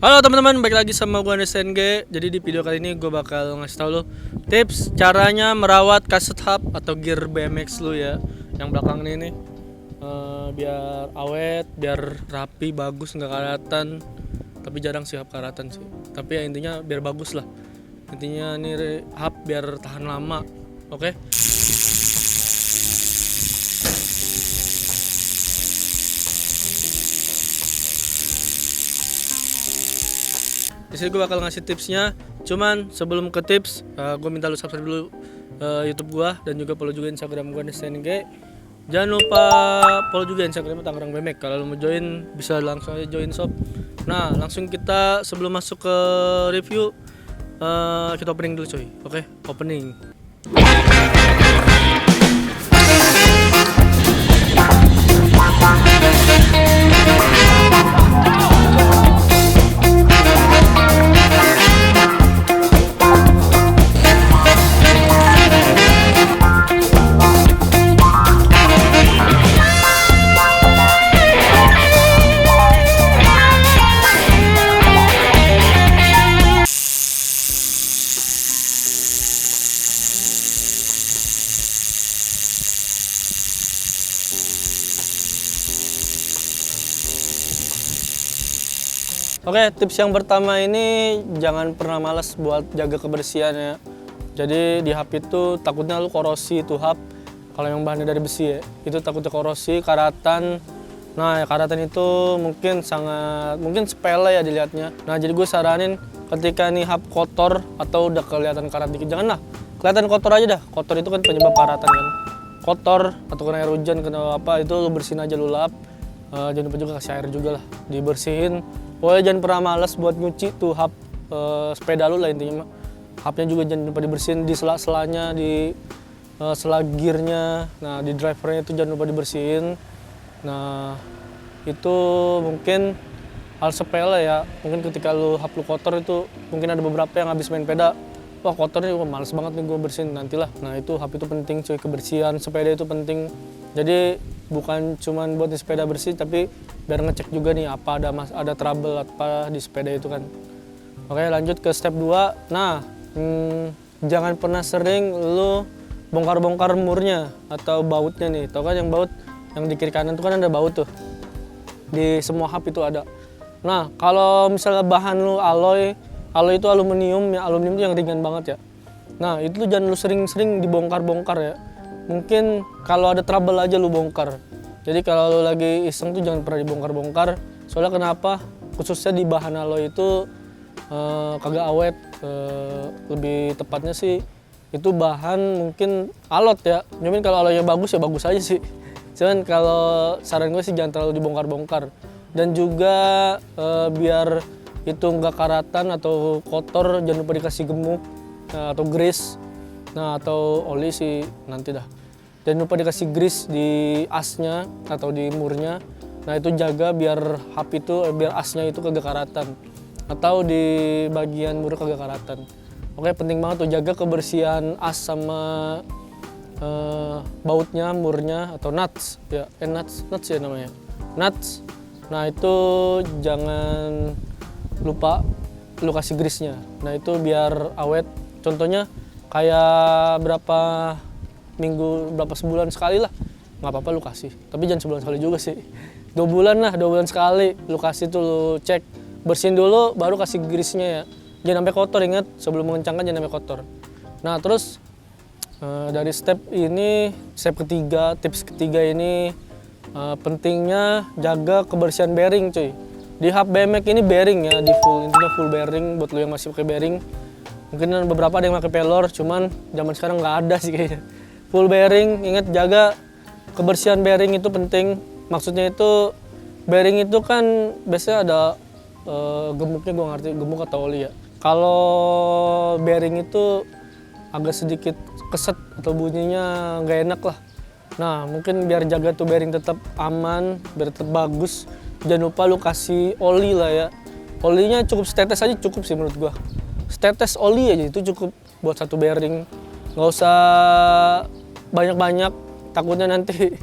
Halo teman-teman, balik lagi sama gue SNG. Jadi di video kali ini gue bakal ngasih tau lo tips caranya merawat kaset hub atau gear BMX lu ya, yang belakang ini nih. Biar awet, biar rapi, bagus, nggak karatan. Tapi jarang sih hub karatan sih. Tapi ya intinya biar bagus lah. Intinya nih hub biar tahan lama. Oke? Di sini gue bakal ngasih tipsnya. Cuman sebelum ke tips, gue minta lu subscribe dulu YouTube gue dan juga follow juga Instagram gue SNG. Jangan lupa follow juga Instagramnya Tangerang BMX. Kalau lu mau join bisa langsung aja join shop. Nah langsung kita sebelum masuk ke review, kita opening dulu coy. Oke, opening. Oke, tips yang pertama ini jangan pernah malas buat jaga kebersihan ya. Jadi di hub itu takutnya lu korosi itu hub. Kalau yang bahannya dari besi ya, itu takutnya korosi, karatan. Nah, ya karatan itu mungkin sepele ya dilihatnya. Nah, jadi gue saranin ketika nih hub kotor atau udah kelihatan karat dikit, janganlah kelihatan kotor aja dah. Kotor itu kan penyebab karatan kan. Kotor atau kena air hujan, kena apa itu lu bersihin aja, lu lap. Jangan lupa juga kasih air juga lah, dibersihin. Pokoknya jangan pernah malas buat nyuci tuh hub sepeda lu lah intinya mah. Hubnya juga jangan lupa dibersihin, di sela-selanya, di sela gearnya, nah di drivernya itu jangan lupa dibersihin. Nah itu mungkin hal sepele ya. Mungkin ketika lu hub lu kotor itu mungkin ada beberapa yang habis main peda, wah kotor nih, wah males banget nih gue bersihin nantilah. Nah itu hub itu penting cuy, kebersihan sepeda itu penting. Jadi bukan cuman buat di sepeda bersih, tapi biar ngecek juga nih apa ada trouble apa di sepeda itu kan. Oke, lanjut ke step 2. Nah, jangan pernah sering lu bongkar-bongkar murnya atau bautnya nih. Tahu kan yang baut yang di kiri kanan itu kan ada baut tuh. Di semua hub itu ada. Nah, kalau misalnya bahan lu alloy itu aluminium ya, aluminium itu yang ringan banget ya. Nah, itu jangan lu sering-sering dibongkar-bongkar ya. Mungkin kalau ada trouble aja lu bongkar. Jadi kalau lu lagi iseng tuh jangan pernah dibongkar-bongkar. Soalnya kenapa? Khususnya di bahan alloy itu kagak awet. Lebih tepatnya sih itu bahan mungkin alot ya. Cuman kalau alloynya bagus ya bagus aja sih. Cuman kalau saran gue sih jangan terlalu dibongkar-bongkar. Dan juga biar itu nggak karatan atau kotor, jangan lupa dikasih gemuk atau grease. Nah atau oli sih nanti dah. Jangan lupa dikasih grease di asnya atau di murnya. Nah itu jaga biar hub itu, biar asnya itu kagak karatan. Atau di bagian mur kagak karatan. Oke, penting banget tuh jaga kebersihan as sama bautnya, murnya atau nuts ya, nuts ya namanya. Nuts. Nah itu jangan lupa lu kasih grease-nya. Nah itu biar awet. Contohnya kayak berapa minggu, berapa sebulan sekali lah, nggak apa-apa lu kasih. Tapi jangan sebulan sekali juga sih. 2 bulan lah, 2 bulan sekali lu kasih tuh, lu cek, bersihin dulu, baru kasih grease-nya ya. Jangan sampai kotor, ingat sebelum mengencangkan jangan sampai kotor. Nah terus dari step ketiga, tips ketiga ini pentingnya jaga kebersihan bearing cuy. Di hub BMX ini bearing ya, intinya full bearing buat lu yang masih pakai bearing. Mungkin beberapa ada yang pakai pelor, cuman zaman sekarang nggak ada sih kayaknya. Full bearing, ingat jaga kebersihan bearing itu penting. Maksudnya itu bearing itu kan biasanya ada gemuknya, gue ngerti gemuk atau oli ya. Kalau bearing itu agak sedikit keset atau bunyinya nggak enak lah. Nah mungkin biar jaga tuh bearing tetap aman, biar tetap bagus, jangan lupa lu kasih oli lah ya. Olinya cukup setetes aja cukup sih menurut gua. Setetes oli aja itu cukup buat satu bearing. Nggak usah banyak-banyak, takutnya nanti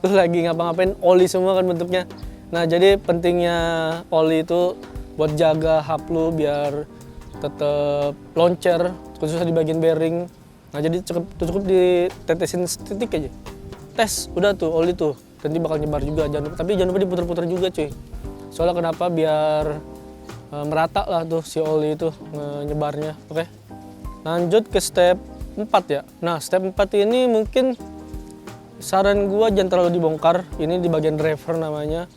lu lagi ngapa-ngapain oli semua kan bentuknya. Nah jadi pentingnya oli itu buat jaga hub lu biar tetap loncer, khususnya di bagian bearing. Nah jadi cukup ditetesin titik aja. Tes, udah tuh oli tuh, nanti bakal nyebar juga. Tapi jangan lupa diputer-puter juga cuy. Soalnya kenapa? Biar merata lah tuh si oli itu nyebarnya. Oke. Lanjut ke step 4 ya. Nah step 4 ini mungkin saran gua jangan terlalu dibongkar. Ini di bagian driver namanya.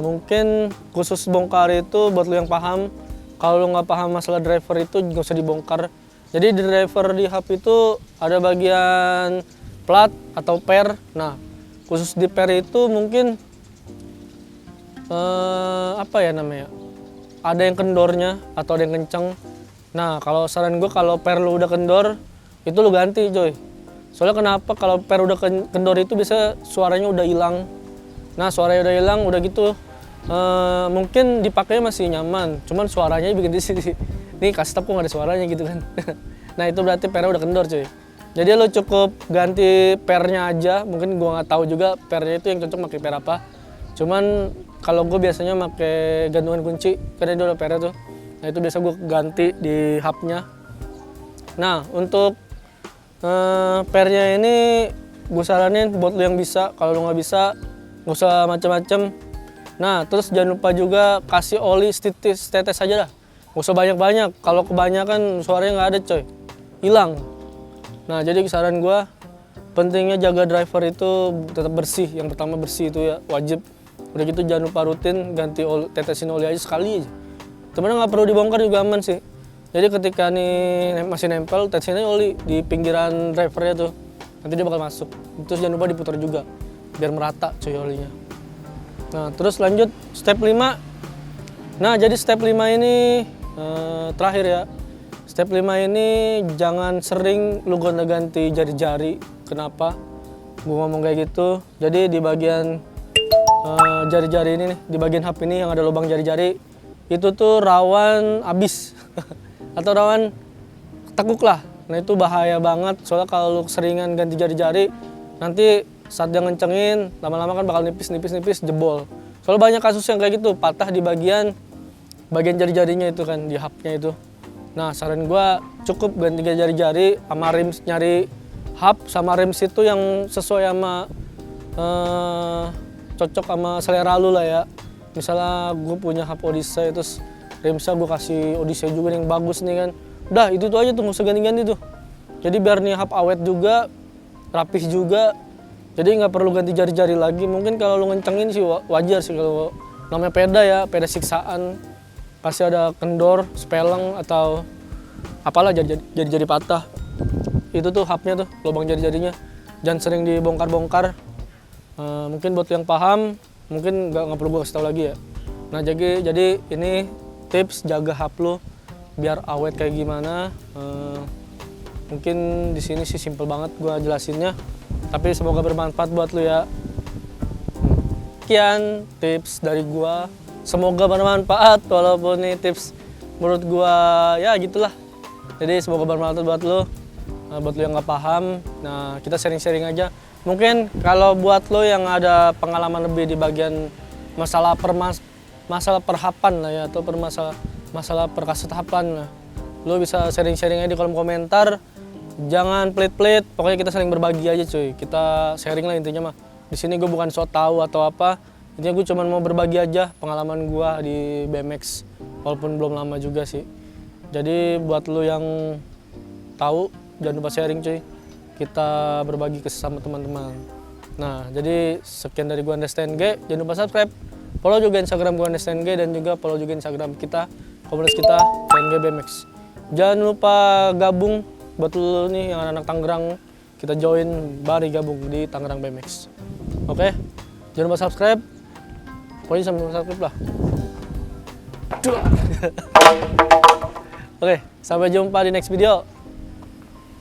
Mungkin khusus bongkar itu buat lu yang paham. Kalau lu nggak paham masalah driver itu nggak usah dibongkar. Jadi di driver di hub itu ada bagian plat atau per. Nah khusus di per itu mungkin apa ya namanya? Ada yang kendornya atau ada yang kenceng. Nah kalau saran gue kalau per lu udah kendor itu lu ganti coy. Soalnya kenapa? Kalau per udah kendor itu bisa suaranya udah hilang. Nah suaranya udah hilang udah gitu mungkin dipakainya masih nyaman. Cuman suaranya bikin di sini. Nih kasih kok nggak ada suaranya gitu kan. Nah itu berarti pernya udah kendor cuy. Jadi lu cukup ganti pernya aja. Mungkin gua nggak tahu juga pernya itu yang cocok pakai per apa. Cuman kalau gue biasanya pakai gantungan kunci karena dia udah pernya tuh. Nah itu biasa gue ganti di hubnya. Nah untuk pernya ini gue saranin buat lu yang bisa. Kalau lu nggak bisa nggak usah macem-macem. Nah terus jangan lupa juga kasih oli tetes aja dah. Nggak usah banyak-banyak. Kalau kebanyakan suaranya nggak ada coy, hilang. Nah jadi saran gue pentingnya jaga driver itu tetap bersih. Yang pertama bersih itu ya wajib. Udah gitu jangan lupa rutin ganti oli, tetesin oli aja sekali aja. Sebenarnya nggak perlu dibongkar juga aman sih. Jadi ketika nih masih nempel, tetesin aja oli di pinggiran drivernya tuh. Nanti dia bakal masuk. Terus jangan lupa diputar juga biar merata cuy olinya. Nah terus lanjut step 5. Nah jadi step 5 ini terakhir ya. Step 5 ini jangan sering lu gonta-ganti jari-jari. Kenapa? Gue ngomong kayak gitu. Jadi di bagian jari-jari ini nih, di bagian hub ini yang ada lubang jari-jari itu tuh rawan abis atau rawan tekuk lah. Nah itu bahaya banget soalnya kalau lu seringan ganti jari-jari nanti saat dia ngencengin lama-lama kan bakal nipis jebol. Soalnya banyak kasus yang kayak gitu patah di bagian jari-jarinya itu kan di hubnya itu. Nah saran gua cukup ganti jari-jari sama rims, nyari hub sama rims itu yang sesuai sama cocok sama selera lu lah ya. Misalnya gue punya hub Odyssey terus rimsnya gue kasih Odyssey juga yang bagus nih kan. Udah itu tuh aja tuh nggak usah ganti-ganti tuh. Jadi biar nih hub awet juga, rapih juga. Jadi nggak perlu ganti jari-jari lagi. Mungkin kalau lu ngencengin sih wajar sih kalau namanya peda ya, peda siksaan. Pasti ada kendor, speleng atau apalah jari-jari patah. Itu tuh hubnya tuh, lubang jari-jarinya. Jangan sering dibongkar-bongkar. Mungkin buat yang paham, mungkin nggak perlu gue kasih tau lagi ya. Nah jadi ini tips jaga hub lo biar awet kayak gimana. Mungkin di sini sih simple banget gue jelasinnya, tapi semoga bermanfaat buat lo ya. Sekian tips dari gue, semoga bermanfaat walaupun ini tips menurut gue ya gitulah. Jadi semoga bermanfaat buat lo, buat lo yang nggak paham. Nah kita sharing-sharing aja. Mungkin kalau buat lo yang ada pengalaman lebih di bagian masalah perhapan lah ya, atau masalah perkasetapan lah, lo bisa sharing-sharing aja di kolom komentar. Jangan pelit-pelit, pokoknya kita saling berbagi aja cuy. Kita sharing lah intinya mah. Di sini gue bukan so tau atau apa, intinya gue cuma mau berbagi aja pengalaman gue di BMX, walaupun belum lama juga sih. Jadi buat lo yang tahu jangan lupa sharing cuy. Kita berbagi ke sesama teman-teman. Nah, jadi sekian dari gua Understand G. Jangan lupa subscribe, follow juga Instagram gua Understand G dan juga follow juga Instagram kita, komunitas kita TNG BMX. Jangan lupa gabung buat lu nih yang anak-anak Tangerang, kita join bari gabung di Tangerang BMX. Oke? Jangan lupa subscribe. Pokoknya sampai subscribe lah. Oke, sampai jumpa di next video.